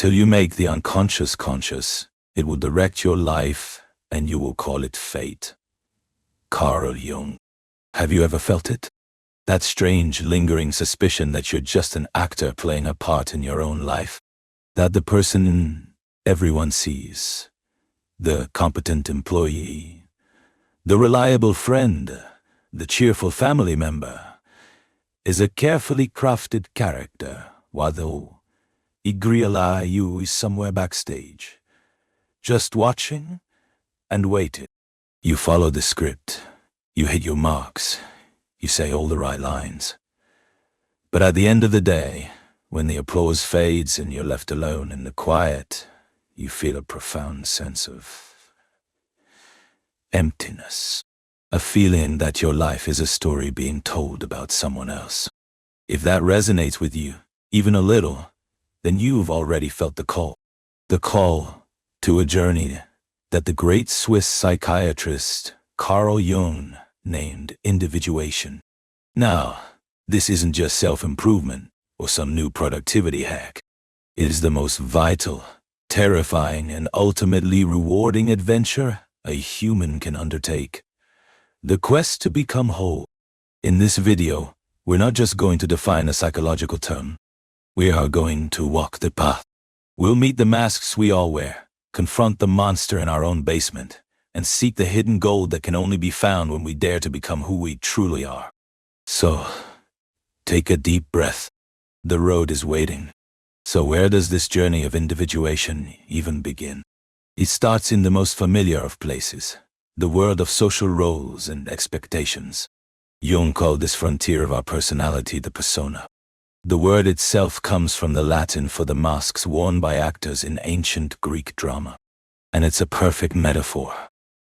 Until you make the unconscious conscious, it will direct your life and you will call it fate. Carl Jung. Have you ever felt it? That strange, lingering suspicion that you're just an actor playing a part in your own life? That the person everyone sees, the competent employee, the reliable friend, the cheerful family member, is a carefully crafted character, while you is somewhere backstage, just watching and waiting. You follow the script, you hit your marks, you say all the right lines. But at the end of the day, when the applause fades and you're left alone in the quiet, you feel a profound sense of emptiness. A feeling that your life is a story being told about someone else. If that resonates with you, even a little, then you've already felt the call. The call to a journey that the great Swiss psychiatrist Carl Jung named Individuation. Now, this isn't just self-improvement or some new productivity hack. It is the most vital, terrifying, and ultimately rewarding adventure a human can undertake. The quest to become whole. In this video, we're not just going to define a psychological term. We are going to walk the path. We'll meet the masks we all wear, confront the monster in our own basement, and seek the hidden gold that can only be found when we dare to become who we truly are. So, take a deep breath. The road is waiting. So where does this journey of individuation even begin? It starts in the most familiar of places, the world of social roles and expectations. Jung called this frontier of our personality the persona. The word itself comes from the Latin for the masks worn by actors in ancient Greek drama. And it's a perfect metaphor.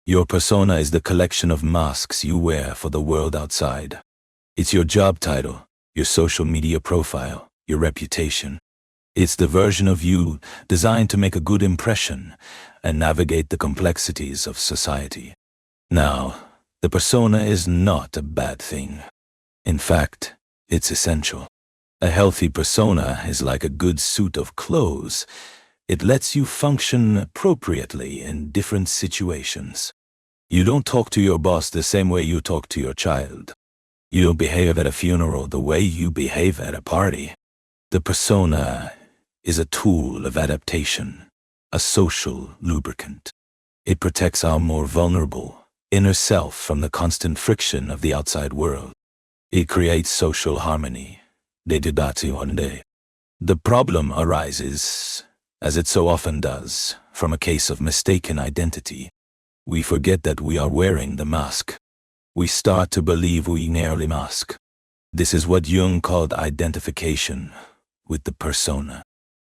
Your persona is the collection of masks you wear for the world outside. It's your job title, your social media profile, your reputation. It's the version of you designed to make a good impression and navigate the complexities of society. Now, the persona is not a bad thing. In fact, it's essential. A healthy persona is like a good suit of clothes. It lets you function appropriately in different situations. You don't talk to your boss the same way you talk to your child. You don't behave at a funeral the way you behave at a party. The persona is a tool of adaptation, a social lubricant. It protects our more vulnerable inner self from the constant friction of the outside world. It creates social harmony. The problem arises, as it so often does, from a case of mistaken identity. We forget that we are wearing the mask. We start to believe we nearly mask. This is what Jung called identification with the persona.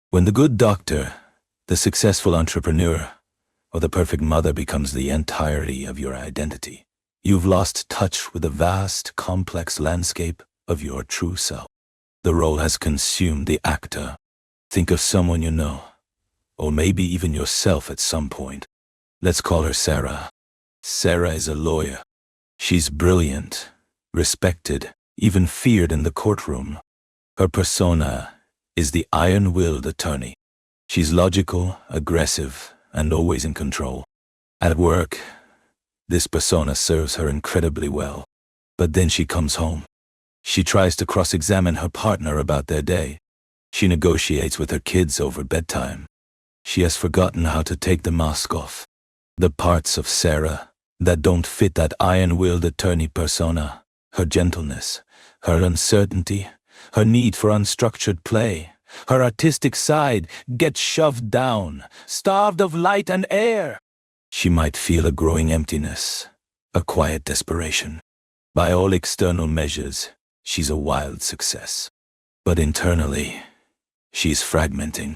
When the good doctor, the successful entrepreneur, or the perfect mother becomes the entirety of your identity, you've lost touch with the vast, complex landscape of your true self. The role has consumed the actor. Think of someone you know, or maybe even yourself at some point. Let's call her Sarah. Sarah is a lawyer. She's brilliant, respected, even feared in the courtroom. Her persona is the iron-willed attorney. She's logical, aggressive, and always in control. At work, this persona serves her incredibly well. But then she comes home. She tries to cross-examine her partner about their day. She negotiates with her kids over bedtime. She has forgotten how to take the mask off. The parts of Sarah that don't fit that iron-willed attorney persona, her gentleness, her uncertainty, her need for unstructured play, her artistic side, get shoved down, starved of light and air. She might feel a growing emptiness, a quiet desperation. By all external measures, she's a wild success. But internally, she's fragmenting.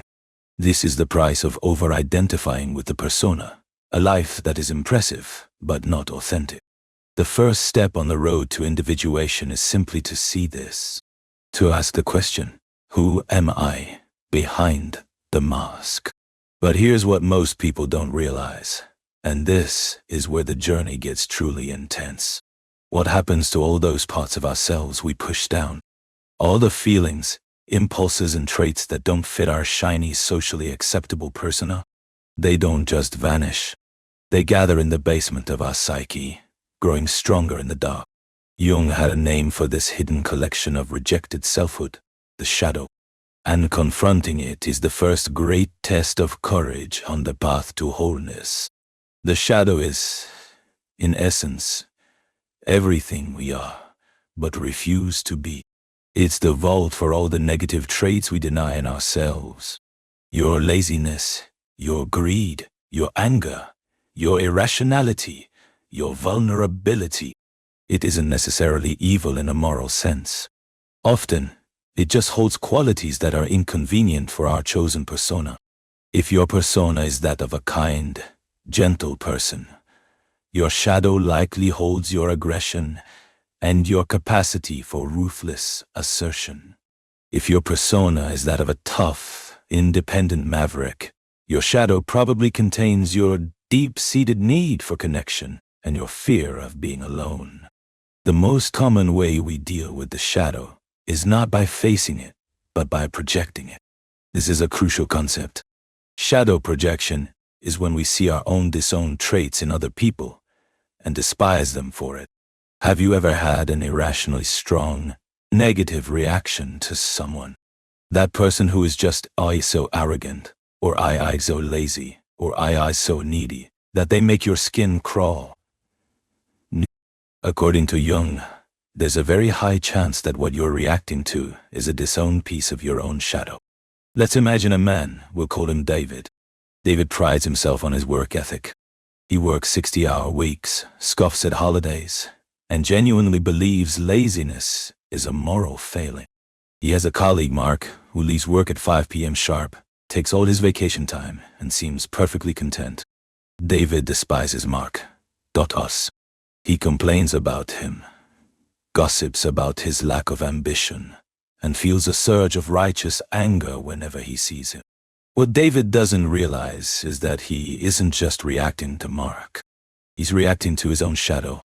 This is the price of over-identifying with the persona, a life that is impressive, but not authentic. The first step on the road to individuation is simply to see this, to ask the question, who am I behind the mask? But here's what most people don't realize, and this is where the journey gets truly intense. What happens to all those parts of ourselves we push down? All the feelings, impulses and traits that don't fit our shiny, socially acceptable persona. They don't just vanish. They gather in the basement of our psyche, growing stronger in the dark. Jung had a name for this hidden collection of rejected selfhood, the shadow. And confronting it is the first great test of courage on the path to wholeness. The shadow is, in essence, everything we are, but refuse to be. It's the vault for all the negative traits we deny in ourselves. Your laziness, your greed, your anger, your irrationality, your vulnerability. It isn't necessarily evil in a moral sense. Often, it just holds qualities that are inconvenient for our chosen persona. If your persona is that of a kind, gentle person, your shadow likely holds your aggression and your capacity for ruthless assertion. If your persona is that of a tough, independent maverick, your shadow probably contains your deep-seated need for connection and your fear of being alone. The most common way we deal with the shadow is not by facing it, but by projecting it. This is a crucial concept. Shadow projection is when we see our own disowned traits in other people and despise them for it. Have you ever had an irrationally strong, negative reaction to someone? That person who is just so arrogant, or so lazy, or so needy, that they make your skin crawl. According to Jung, there's a very high chance that what you're reacting to is a disowned piece of your own shadow. Let's imagine a man, we'll call him David. David prides himself on his work ethic. He works 60-hour weeks, scoffs at holidays, and genuinely believes laziness is a moral failing. He has a colleague, Mark, who leaves work at 5 p.m. sharp, takes all his vacation time, and seems perfectly content. David despises Mark. Us. He complains about him, gossips about his lack of ambition, and feels a surge of righteous anger whenever he sees him. What David doesn't realize is that he isn't just reacting to Mark. He's reacting to his own shadow.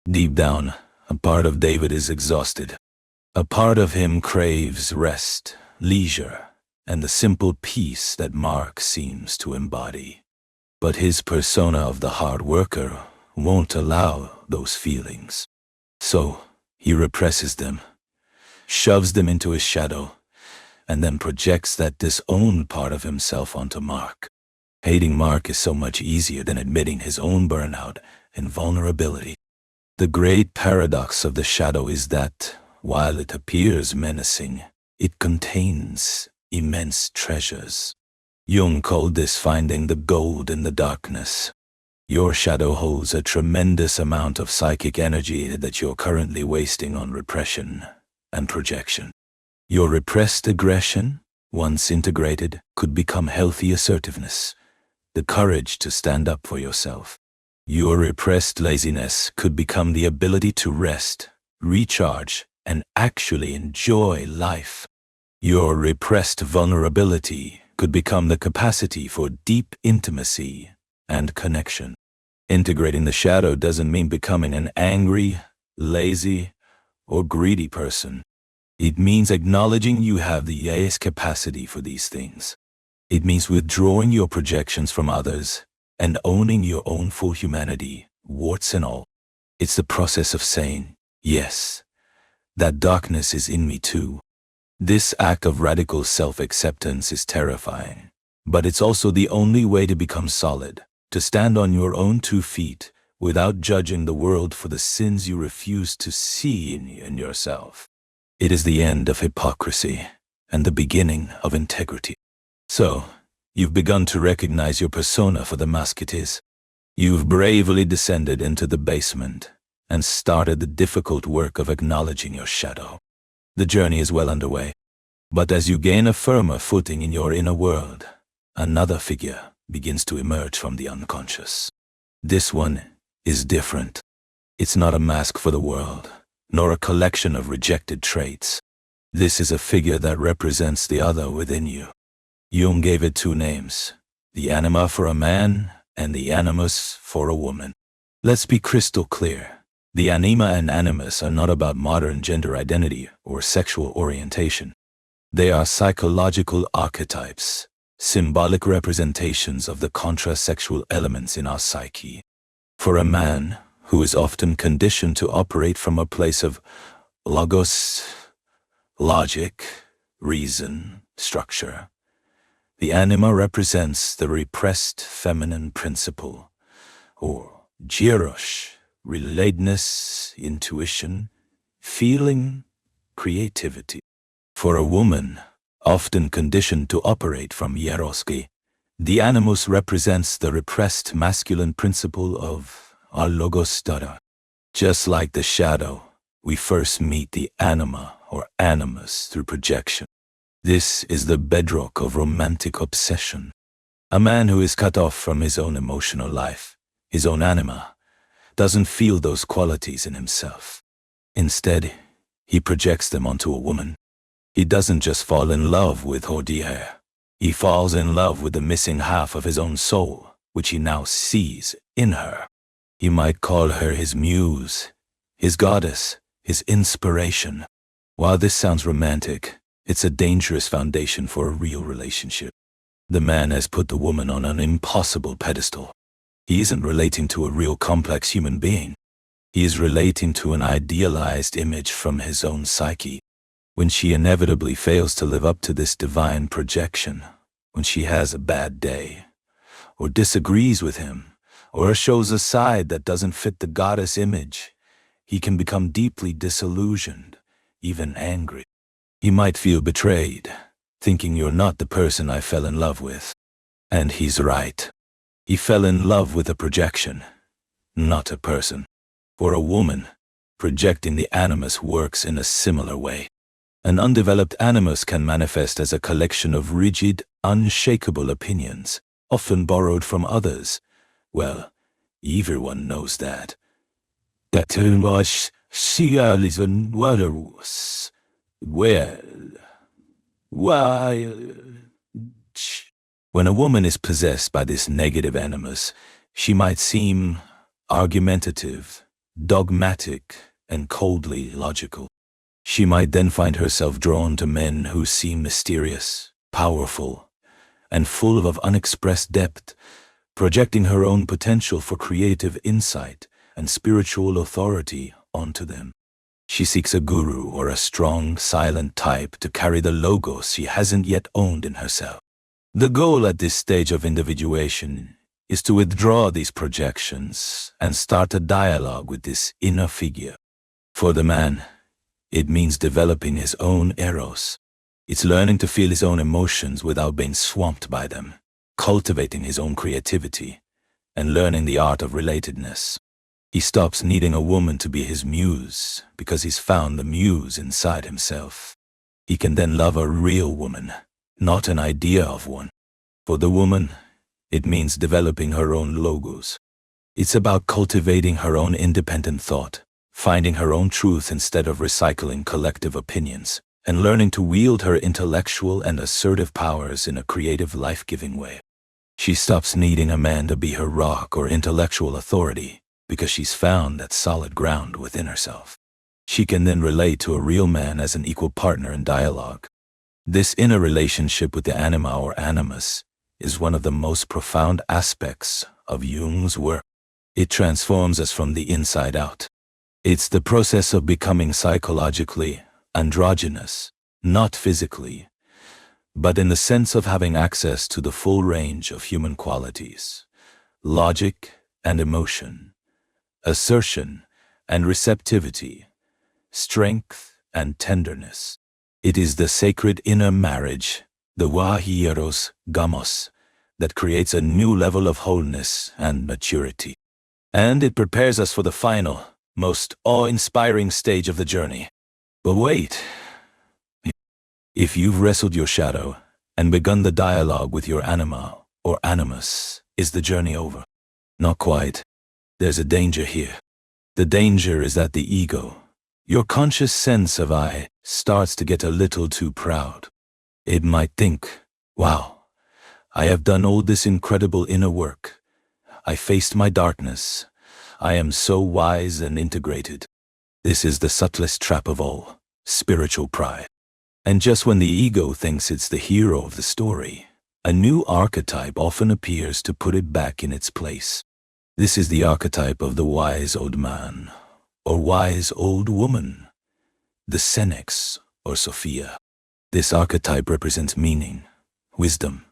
Deep down, a part of David is exhausted. A part of him craves rest, leisure, and the simple peace that Mark seems to embody. But his persona of the hard worker won't allow those feelings. So, he represses them, shoves them into his shadow, and then projects that disowned part of himself onto Mark. Hating Mark is so much easier than admitting his own burnout and vulnerability. The great paradox of the shadow is that, while it appears menacing, it contains immense treasures. Jung called this finding the gold in the darkness. Your shadow holds a tremendous amount of psychic energy that you're currently wasting on repression and projection. Your repressed aggression, once integrated, could become healthy assertiveness, the courage to stand up for yourself. Your repressed laziness could become the ability to rest, recharge, and actually enjoy life. Your repressed vulnerability could become the capacity for deep intimacy and connection. Integrating the shadow doesn't mean becoming an angry, lazy, or greedy person. It means acknowledging you have the capacity for these things. It means withdrawing your projections from others and owning your own full humanity, warts and all. It's the process of saying, yes, that darkness is in me too. This act of radical self-acceptance is terrifying, but it's also the only way to become solid, to stand on your own 2 feet without judging the world for the sins you refuse to see in yourself. It is the end of hypocrisy and the beginning of integrity. So, you've begun to recognize your persona for the mask it is. You've bravely descended into the basement and started the difficult work of acknowledging your shadow. The journey is well underway, but as you gain a firmer footing in your inner world, another figure begins to emerge from the unconscious. This one is different. It's not a mask for the world, nor a collection of rejected traits. This is a figure that represents the other within you. Jung gave it 2 names, the anima for a man and the animus for a woman. Let's be crystal clear. The anima and animus are not about modern gender identity or sexual orientation. They are psychological archetypes, symbolic representations of the contrasexual elements in our psyche. For a man who is often conditioned to operate from a place of logos, logic, reason, structure, the anima represents the repressed feminine principle, or gyros, relatedness, intuition, feeling, creativity. For a woman, often conditioned to operate from hieroski, the animus represents the repressed masculine principle of allogostara. Just like the shadow, we first meet the anima or animus through projection. This is the bedrock of romantic obsession. A man who is cut off from his own emotional life, his own anima, doesn't feel those qualities in himself. Instead, he projects them onto a woman. He doesn't just fall in love with her dear. He falls in love with the missing half of his own soul, which he now sees in her. He might call her his muse, his goddess, his inspiration. While this sounds romantic, it's a dangerous foundation for a real relationship. The man has put the woman on an impossible pedestal. He isn't relating to a real complex human being. He is relating to an idealized image from his own psyche. When she inevitably fails to live up to this divine projection, when she has a bad day, or disagrees with him, or shows a side that doesn't fit the goddess image, he can become deeply disillusioned, even angry. He might feel betrayed, thinking you're not the person I fell in love with. And he's right. He fell in love with a projection, not a person. For a woman, projecting the animus works in a similar way. An undeveloped animus can manifest as a collection of rigid, unshakable opinions, often borrowed from others. Well, everyone knows that. That was Cialism Waterus. Well, why? When a woman is possessed by this negative animus, she might seem argumentative, dogmatic, and coldly logical. She might then find herself drawn to men who seem mysterious, powerful, and full of unexpressed depth, projecting her own potential for creative insight and spiritual authority onto them. She seeks a guru or a strong, silent type to carry the logos she hasn't yet owned in herself. The goal at this stage of individuation is to withdraw these projections and start a dialogue with this inner figure. For the man, it means developing his own eros. It's learning to feel his own emotions without being swamped by them, cultivating his own creativity, and learning the art of relatedness. He stops needing a woman to be his muse because he's found the muse inside himself. He can then love a real woman, not an idea of one. For the woman, it means developing her own logos. It's about cultivating her own independent thought, finding her own truth instead of recycling collective opinions, and learning to wield her intellectual and assertive powers in a creative, life-giving way. She stops needing a man to be her rock or intellectual authority because she's found that solid ground within herself. She can then relate to a real man as an equal partner in dialogue. This inner relationship with the anima or animus is one of the most profound aspects of Jung's work. It transforms us from the inside out. It's the process of becoming psychologically androgynous, not physically, but in the sense of having access to the full range of human qualities, logic and emotion, assertion and receptivity, strength and tenderness. It is the sacred inner marriage, the Wahieros Gamos, that creates a new level of wholeness and maturity. And it prepares us for the final, most awe-inspiring stage of the journey. But wait. If you've wrestled your shadow and begun the dialogue with your anima or animus, is the journey over? Not quite. There's a danger here. The danger is that the ego, your conscious sense of I, starts to get a little too proud. It might think, wow, I have done all this incredible inner work. I faced my darkness. I am so wise and integrated. This is the subtlest trap of all, spiritual pride. And just when the ego thinks it's the hero of the story, a new archetype often appears to put it back in its place. This is the archetype of the wise old man, or wise old woman, the Senex or Sophia. This archetype represents meaning, wisdom,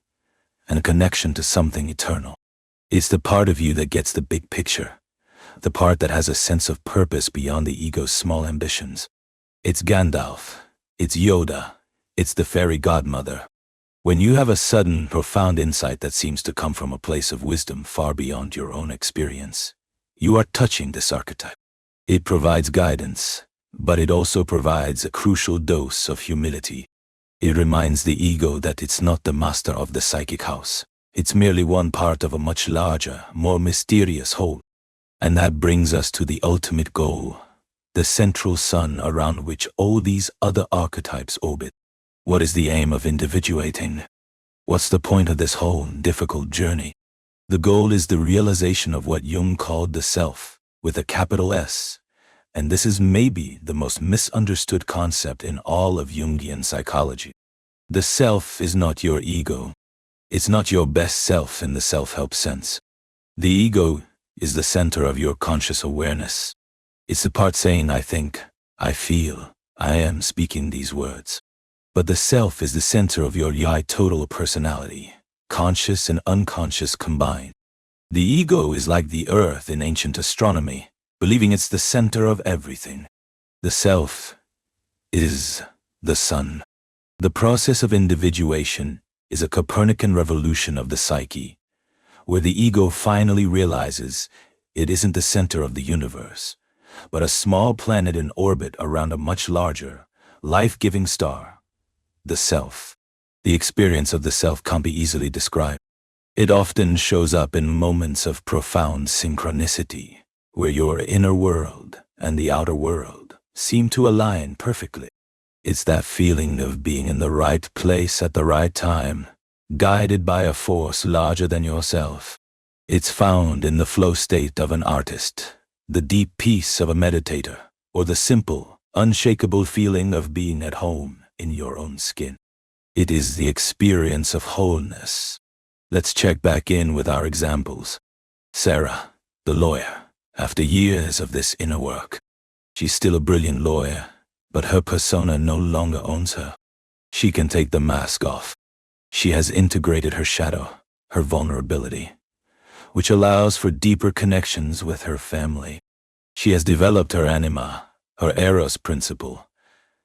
and a connection to something eternal. It's the part of you that gets the big picture, the part that has a sense of purpose beyond the ego's small ambitions. It's Gandalf, it's Yoda, it's the fairy godmother. When you have a sudden, profound insight that seems to come from a place of wisdom far beyond your own experience, you are touching this archetype. It provides guidance, but it also provides a crucial dose of humility. It reminds the ego that it's not the master of the psychic house. It's merely one part of a much larger, more mysterious whole. And that brings us to the ultimate goal, the central sun around which all these other archetypes orbit. What is the aim of individuating? What's the point of this whole difficult journey? The goal is the realization of what Jung called the self, with a capital S. And this is maybe the most misunderstood concept in all of Jungian psychology. The self is not your ego. It's not your best self in the self-help sense. The ego is the center of your conscious awareness. It's the part saying, I think, I feel, I am speaking these words. But the self is the center of your total personality, conscious and unconscious combined. The ego is like the earth in ancient astronomy, believing it's the center of everything. The self is the sun. The process of individuation is a Copernican revolution of the psyche, where the ego finally realizes it isn't the center of the universe, but a small planet in orbit around a much larger, life-giving star, the self. The experience of the self can't be easily described. It often shows up in moments of profound synchronicity, where your inner world and the outer world seem to align perfectly. It's that feeling of being in the right place at the right time, guided by a force larger than yourself. It's found in the flow state of an artist, the deep peace of a meditator, or the simple, unshakable feeling of being at home in your own skin. It is the experience of wholeness. Let's check back in with our examples. Sarah, the lawyer, after years of this inner work. She's still a brilliant lawyer, but her persona no longer owns her. She can take the mask off. She has integrated her shadow, her vulnerability, which allows for deeper connections with her family. She has developed her anima, her eros principle,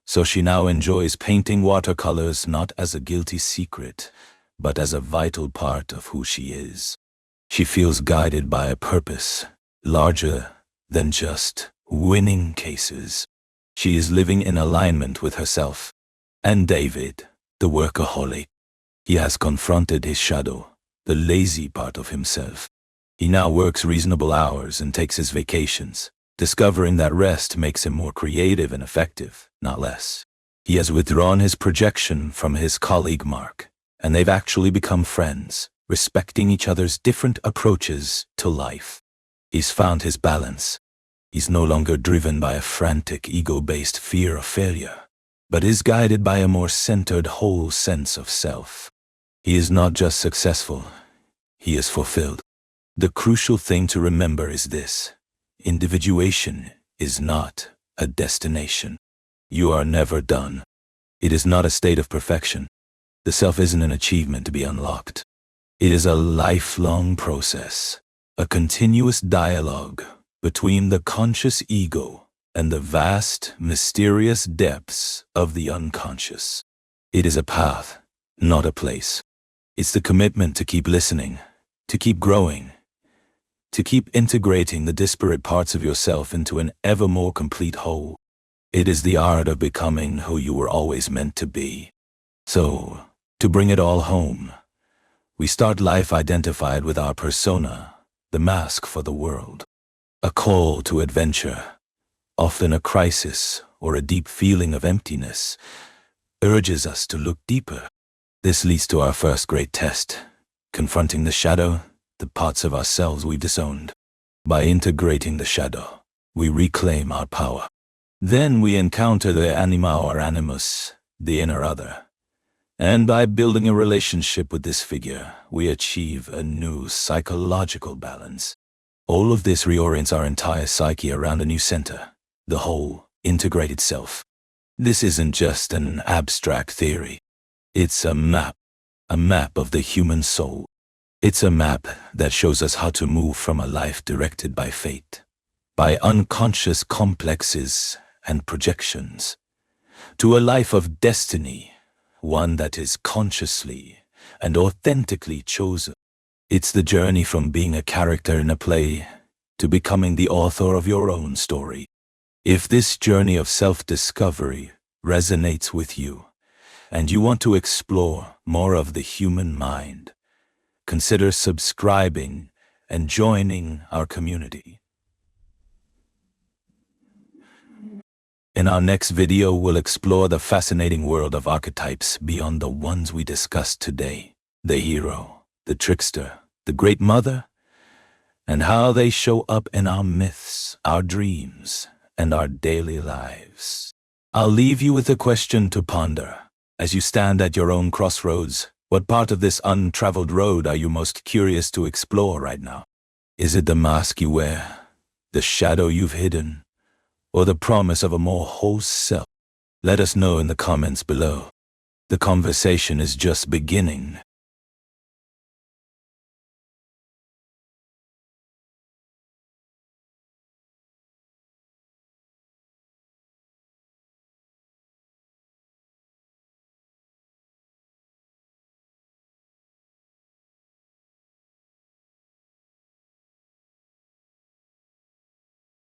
so she now enjoys painting watercolors not as a guilty secret, but as a vital part of who she is. She feels guided by a purpose larger than just winning cases. She is living in alignment with herself. And David, the workaholic, he has confronted his shadow, the lazy part of himself. He now works reasonable hours and takes his vacations, discovering that rest makes him more creative and effective, not less. He has withdrawn his projection from his colleague Mark, and they've actually become friends, respecting each other's different approaches to life. He's found his balance. He's no longer driven by a frantic, ego-based fear of failure, but is guided by a more centered, whole sense of self. He is not just successful, he is fulfilled. The crucial thing to remember is this: individuation is not a destination. You are never done. It is not a state of perfection. The self isn't an achievement to be unlocked. It is a lifelong process, a continuous dialogue between the conscious ego and the vast, mysterious depths of the unconscious. It is a path, not a place. It's the commitment to keep listening, to keep growing, to keep integrating the disparate parts of yourself into an ever more complete whole. It is the art of becoming who you were always meant to be. So, to bring it all home, we start life identified with our persona, the mask for the world. A call to adventure, often a crisis or a deep feeling of emptiness, urges us to look deeper. This leads to our first great test, confronting the shadow, the parts of ourselves we've disowned. By integrating the shadow, we reclaim our power. Then we encounter the Anima or Animus, the inner other. And by building a relationship with this figure, we achieve a new psychological balance. All of this reorients our entire psyche around a new center, the whole integrated self. This isn't just an abstract theory. It's a map of the human soul. It's a map that shows us how to move from a life directed by fate, by unconscious complexes and projections, to a life of destiny, one that is consciously and authentically chosen. It's the journey from being a character in a play to becoming the author of your own story. If this journey of self-discovery resonates with you, and you want to explore more of the human mind, consider subscribing and joining our community. In our next video, we'll explore the fascinating world of archetypes beyond the ones we discussed today. The hero, the trickster, the great mother, and how they show up in our myths, our dreams, and our daily lives. I'll leave you with a question to ponder. As you stand at your own crossroads, what part of this untraveled road are you most curious to explore right now? Is it the mask you wear, the shadow you've hidden, or the promise of a more whole self? Let us know in the comments below. The conversation is just beginning,